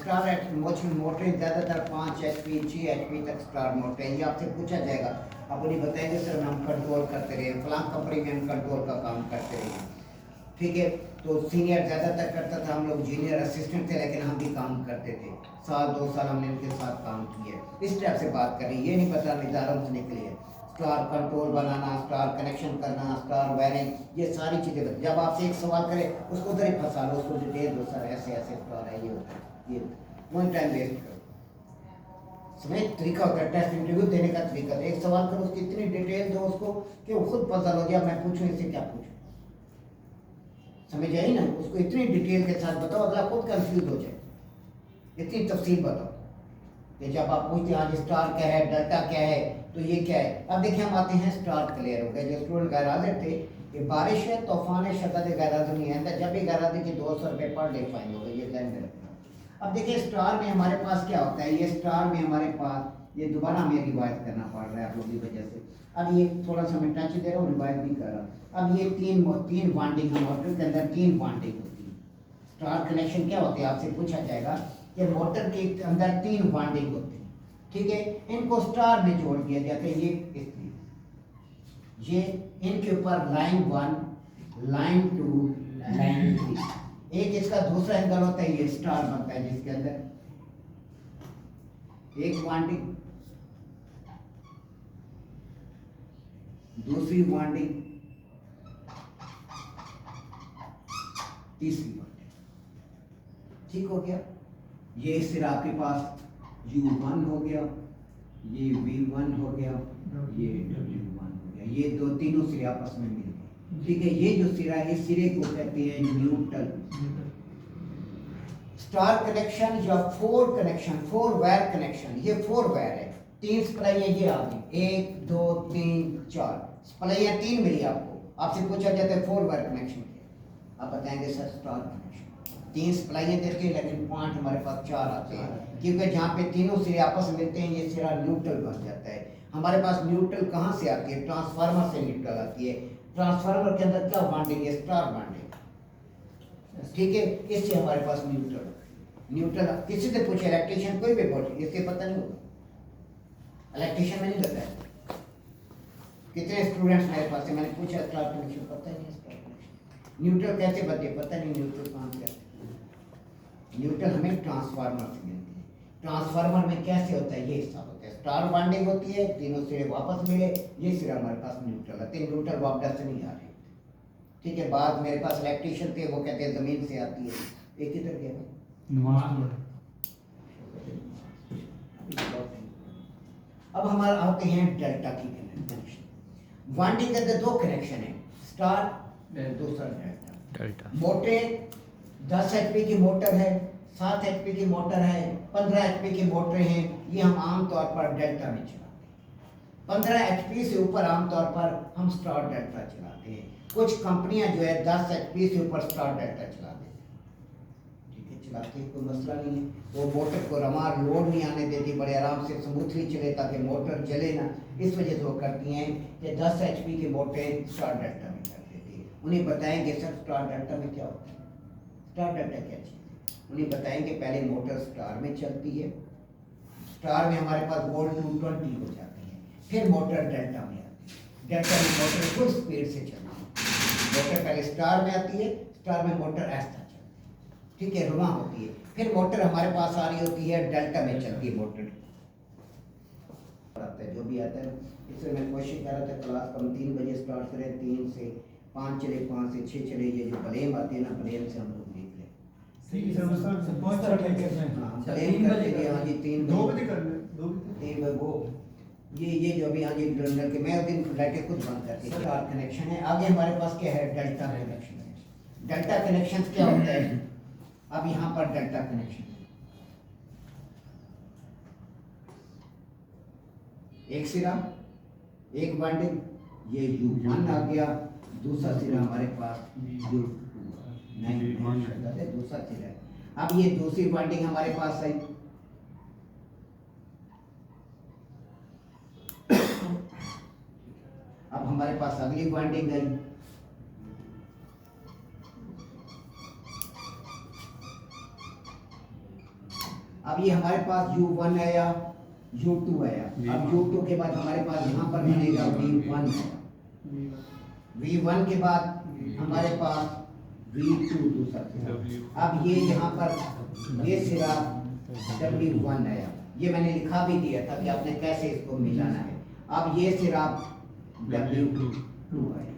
Star मोटरें ज़्यादातर 5 HP 6 HP तक star motor हैं। ये आपसे पूछा जाएगा, आप उन्हें बताएंगे सर हम कंट्रोल करते रहे, फलां कंपनी में हम कंट्रोल का काम करते रहे। ठीक है, तो सीनियर ज़्यादातर करता था, हम लोग जूनियर असिस्टेंट थे, लेकिन हम भी काम करते थे। 1-2 साल हमने उनके साथ काम किया। इस टाइप से बात करें, ये नहीं पता निदारों से निकली है। स्टार कंट्रोल बनाना, स्टार कनेक्शन करना, स्टार वायरिंग, ये सारी चीज़ें। जब आपसे एक सवाल करे उसको उधर ही फंसा लो, उसको डिटेल दो, सर ऐसे ऐसे स्टार है, ये होता है, ये वन टाइम वेस्ट करो। समय तरीका होता है टेस्ट इंटरव्यू देने का तरीका। एक सवाल करो, उसकी इतनी डिटेल दो उसको कि वो खुद पता हो गया मैं पूछूं इससे क्या पूछूं। समझ आई ना, उसको इतनी डिटेल के साथ बताओ अगला खुद कंफ्यूज हो जाए, इतनी तफसील बताओ कि जब आप पूछते हैं आज स्टार क्या है, डेल्टा क्या है, तो ये क्या है। अब देखिए हम आते हैं स्टार क्लियर हो गए। जो स्टूडेंट गैर हाजिर थे कि बारिश है, तूफान है, शदद गैर हाजिर नहीं है, जब भी गैर हाजिर की 200 रुपये पर डे फाइन हो गई, ये ध्यान में रखना। अब देखिए स्टार में हमारे पास क्या होता है, ये स्टार में हमारे पास, ये दोबारा हमें रिवाइज करना पड़ रहा है आप लोगों की वजह से। अब ये थोड़ा सा मैं टच दे रहा हूँ, रिवाइज नहीं कर रहा। अब ये तीन वाइंडिंग है मोटर के अंदर, 3 वाइंडिंग होती है। स्टार कनेक्शन क्या होते हैं आपसे पूछा जाएगा कि मोटर के अंदर 3 वाइंडिंग होते हैं। ठीक है, इनको स्टार में जोड़ दिया जाता है। ये इसलिए ये इनके ऊपर लाइन 1, लाइन 2, लाइन 3, एक इसका दूसरा एंगल होता है, ये स्टार बनता है जिसके अंदर एक वाइंडिंग, दूसरी वाइंडिंग, तीसरी वाइंडिंग। ठीक हो गया। ये सिरा आपके पास U1 हो गया, ये V1 हो गया, ये W1 हो गया। ये दो तीनों सिरे आपस में मिल गए। ठीक है, ये जो सिरा है इस सिरे को कहते हैं न्यूट्रल। स्टार कनेक्शन या 4 कनेक्शन, 4 वायर कनेक्शन, ये 4 वायर है। 3 सप्लाइयाँ ये आ गई, 1 2 3 4 सप्लाइयाँ 3 मिली आपको। आपसे पूछा जाता है 4 वायर कनेक्शन के, आप बताएंगे सर स्टार कनेक्शन 3 सप्लाइयाँ देते हैं, लेकिन पॉइंट हमारे पास 4 आते हैं, क्योंकि जहाँ पे तीनों सिरे आपस में मिलते हैं ये सिरा न्यूट्रल बन जाता है। हमारे पास न्यूट्रल कहाँ से आती है, ट्रांसफार्मर से न्यूट्रल आती है। ट्रांसफार्मर के अंदर क्या बांटेंगे, स्टार बांटेंगे। ठीक है, इससे हमारे पास न्यूट्रल किसी से पूछे, इलेक्ट्रिशियन कोई भी बोले इसके पता नहीं होगा, इलेक्ट्रिशियन में नहीं लगता है। कितने स्टूडेंट्स मेरे पास है, मैंने पूछा स्टार कनेक्शन पता नहीं, स्टार कनेक्शन न्यूट्रल कैसे बनते पता नहीं, न्यूट्रल कहाँ से आते। न्यूट्रल हमें ट्रांसफार्मर से मिलती है। ट्रांसफार्मर में कैसे होता है, ये हिसाब होता है। स्टार बाइंडिंग होती है, तीनों सिरे वापस मिले, ये सिरा हमारे पास न्यूट्रल है। 3 न्यूट्रल वापस से नहीं आ रहे। ठीक है, बाद मेरे पास इलेक्ट्रिशियन थे, वो कहते हैं जमीन से आती है। एक ही तरह गया अब हमारा आते हैं डेल्टा की कनेक्शन। वाइंडिंग के अंदर 2 कनेक्शन है, स्टार दूसरा डेल्टा। मोटर 10 HP की मोटर है, 7 HP की मोटर है, 15 HP की मोटर हैं। ये हम आमतौर पर डेल्टा में चलाते हैं। 15 HP से ऊपर आमतौर पर हम स्टार डेल्टा चलाते हैं। कुछ कंपनियां जो है 10 HP से ऊपर स्टार डेल्टा चलाते हैं। ठीक है, चलाते हैं, कोई मसला नहीं है। वो मोटर को रमार लोड नहीं आने देती, बड़े आराम से स्मूथली चले ताकि मोटर जले ना। इस वजह से वो करती हैं कि 10 HP की मोटर स्टार डेल्टा में कर देती है। उन्हें बताएंगे सर स्टार डेल्टा में क्या होता है, स्टार डेल्टा क्या चीज़ है। उन्हें बताएंगे पहले मोटर स्टार में चलती है, स्टार में हमारे पास वोल्ट 220 हो जाती है, फिर मोटर डेल्टा में आती है। डेल्टा में मोटर फुल स्पीड से चलती है। मोटर पहले स्टार में आती है, स्टार में मोटर ऐसा चलती है। ठीक है, रुआ होती है, फिर मोटर हमारे पास आ रही होती है, डेल्टा में चलती है मोटर। आता है जो भी आता है, इसलिए मैं कोशिश कर रहा था क्लास हम 3 बजे स्टार्ट करें, 3 से 5 चले, 5 से 6 चले। ये जो ब्लेम आते हैं ना, ब्लेम से हम लोग देख लें। हाँ जी, 3 बजे कर लें, 3 बजे वो ये जो अभी हाँ जी डर के मैं दिन लाइटें खुद बंद करके स्टार कनेक्शन है। आगे हमारे पास क्या है, डेल्टा कनेक्शन है। डेल्टा कनेक्शन क्या होता है, अब यहाँ पर डेल्टा कनेक्शन एक सिरा, एक बाइंडिंग, ये U1 आ गया, दूसरा सिरा हमारे पास U2 दूसरा सिरा है। अब ये दूसरी बाइंडिंग हमारे पास आई, अब हमारे पास अगली बाइंडिंग आई। अब ये हमारे पास U1 आया, U2 आया। अब U2 के बाद हमारे पास यहाँ पर बनेगा V1 आया। V1 के बाद हमारे पास V2 दूसरा सिरा। अब ये यहाँ पर ये सिरा W1 आया। ये मैंने लिखा भी दिया था कि आपने कैसे इसको मिलाना है। अब ये सिरा W2 आया,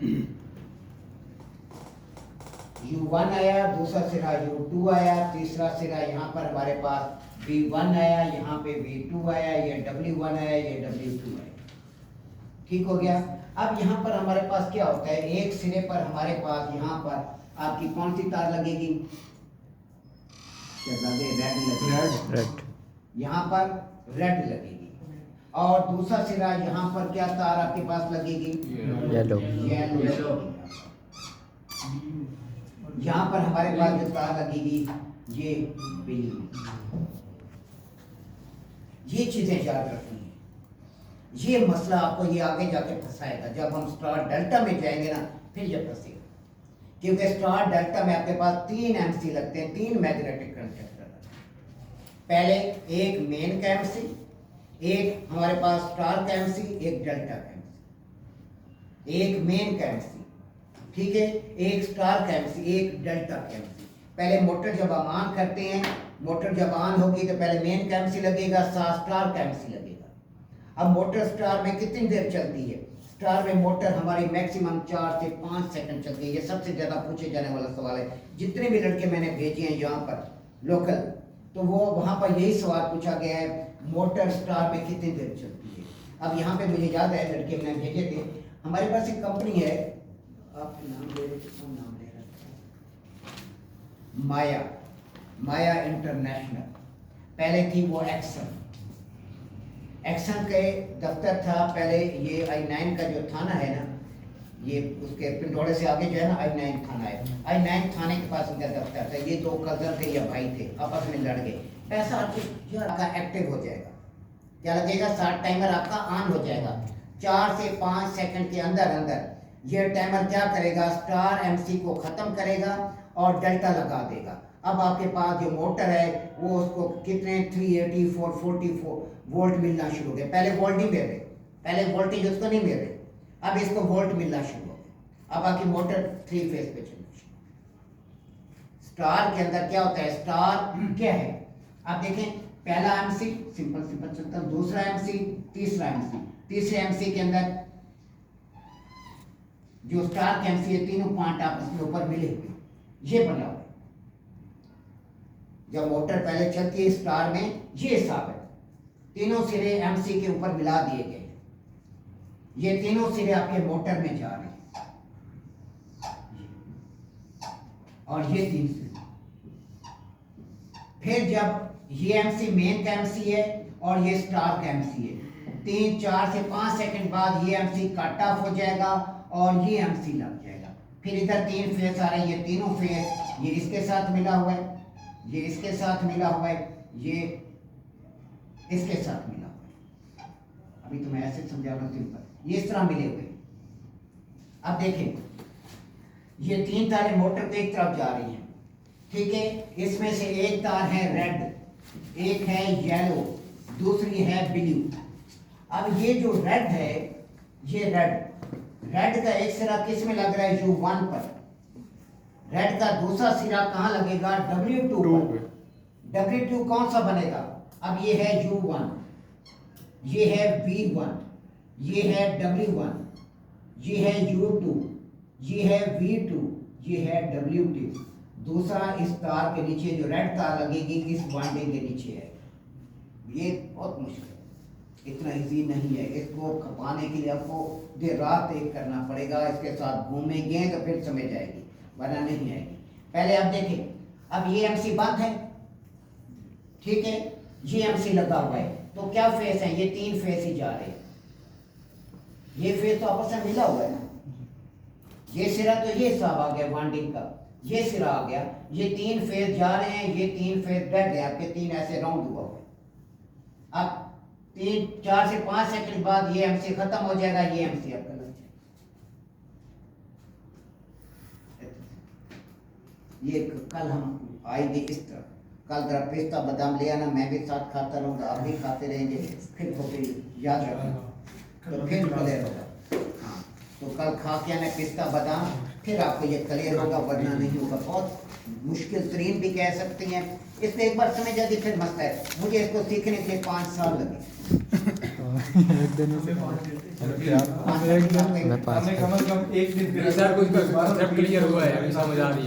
U1 आया, दूसरा सिरा U2 आया, तीसरा सिरा यहाँ पर हमारे पास V1 आया, यहाँ पे V2 आया, ये W1 आया, ये W2 आया। ठीक हो गया। अब यहाँ पर हमारे पास क्या होता है, एक सिरे पर हमारे पास यहाँ पर आपकी कौन सी तार लगेगी, रेड, यहाँ पर रेड लगेगी। और दूसरा सिरा यहाँ पर क्या तार आपके पास लगेगी, येलो। यहाँ पर हमारे पास जो तार लगेगी ये ब्लू। ये चीजें याद रखनी है, ये मसला आपको ये आगे जाके फंसाएगा। जब हम स्टार डेल्टा में जाएंगे ना फिर ये फंसेगा, क्योंकि स्टार डेल्टा में आपके पास 3 एमसी लगते हैं, 3 मैग्नेटिक कंडक्टर। पहले एक मेन का एमसी, एक हमारे पास स्टार का एमसी, एक डेल्टा का एमसी। एक मेन का एमसी, ठीक है, एक स्टार का एमसी, एक डेल्टा का एमसी। पहले मोटर जब हम ऑन करते हैं, मोटर जब ऑन होगी तो पहले मेन का एमसी लगेगा, साथ स्टार का एमसी लगेगा। अब मोटर स्टार में कितनी देर चलती है, स्टार में मोटर हमारी मैक्सिमम 4 से 5 सेकंड चलती है। ये सबसे ज़्यादा पूछे जाने वाला सवाल है। जितने भी लड़के मैंने भेजे हैं यहाँ पर लोकल, तो वो वहाँ पर यही सवाल पूछा गया है, मोटर स्टार में कितनी देर चलती है। अब यहाँ पे मुझे याद है लड़के मैंने भेजे थे, हमारे पास एक कंपनी है, आप नाम ले रहे, कौन नाम ले रहे, माया इंटरनेशनल। पहले थी वो एक्शन के दफ्तर था पहले। ये I9 का जो थाना है ना, ये उसके पिंडोड़े से आगे जो है ना I9 थाना है, I9 थाने के पास उनका दफ्तर था। ये 2 कजन थे या भाई थे, आपस में लड़ गए। पैसा आपका एक्टिव हो जाएगा, क्या लगेगा, स्टार्ट टाइमर आपका ऑन हो जाएगा। 4 से 5 सेकंड के अंदर अंदर ये टाइमर क्या करेगा, स्टार एमसी को खत्म करेगा और डेल्टा लगा देगा। अब आपके पास जो मोटर है वो उसको कितने 384 44 वोल्ट मिलना शुरू हो गए। पहले वोल्ट नहीं मिल रहे, पहले वोल्टेज उसको नहीं मिल रहे, अब इसको वोल्ट मिलना शुरू हो गया। अब आपकी मोटर 3 फेज पे चलना शुरू। स्टार के अंदर क्या होता है, स्टार क्या है, आप देखें, पहला एमसी सिंपल चलता है, दूसरा एमसी, तीसरा एमसी। तीसरे एमसी के अंदर जो स्टार के एमसी है, तीनों पॉइंट आपस में ऊपर मिले हुए, ये बना हुआ है। जब मोटर पहले चलती है स्टार में, ये हिसाब है, तीनों सिरे एमसी के ऊपर मिला दिए गए, ये तीनों सिरे आपके मोटर में जा रहे हैं, और ये 3 सिरे। फिर जब ये एमसी मेन का एमसी है और ये स्टार का एमसी है, 3 4 से 5 सेकंड बाद ये एमसी कट ऑफ हो जाएगा और ये एमसी लग जाएगा। फिर इधर 3 फेस आ रहे हैं, ये तीनों फेस, ये इसके साथ मिला हुआ है, ये इसके साथ मिला हुआ है, ये इसके साथ मिला हुआ है। अभी तो मैं ऐसे समझा रहा हूं सिंपल, ये इस तरह मिले हुए। अब देखें, ये 3 तारें मोटर के एक तरफ जा रही हैं, ठीक है। इसमें से एक तार है रेड, एक है येलो, दूसरी है ब्लू। अब ये जो रेड है, ये रेड का एक सिरा किस में लग रहा है, U1 पर। रेड का दूसरा सिरा कहाँ लगेगा, W2 पर। W2 कौन सा बनेगा, अब ये है U1, ये है V1, ये है W1, ये है U2, ये है V2, ये है W2। दूसरा इस तार के नीचे जो रेड तार लगेगी, इस बाइंडिंग के नीचे है। ये बहुत मुश्किल है, इतना इजी नहीं है। इसको खपाने के लिए आपको देर रात एक करना पड़ेगा, इसके साथ घूमेंगे तो फिर समझ आएगी, वरना नहीं आएगी। पहले आप देखें, अब ये एमसी बंद है, ठीक है, ये एमसी लगा हुआ है, तो क्या फेस है, ये 3 फेस ही जा रहे हैं। ये फेस तो आपस में मिला हुआ है ना, ये सिरा तो ये हिसाब आ गया वाइंडिंग का, ये सिरा आ गया, ये 3 फेस जा रहे हैं, ये 3 फेस बैठ गए, आपके 3 ऐसे राउंड हुआ हुआ है। अब 3 4 से 5 सेकंड बाद ये एमसी खत्म हो जाएगा, ये एमसी आपका लग जाएगा। ये कल हम आएंगे इस तरह, कल जरा पिस्ता बादाम ले आना, मैं भी साथ खाता रहूँगा, आप भी खाते रहेंगे, फिर याद रखना तो फिर क्लियर होगा। हाँ, तो कल खा के आना पिस्ता बादाम, फिर आपको ये क्लियर होगा, वरना नहीं होगा। बहुत मुश्किल तरीन भी कह सकती हैं, इसमें एक बार समझ जाती फिर मसला है। मुझे इसको सीखने के लिए 5 साल लगे। एक दिन में कम से कम एक दिन क्लियर हुआ है, अभी समझ आ रही है।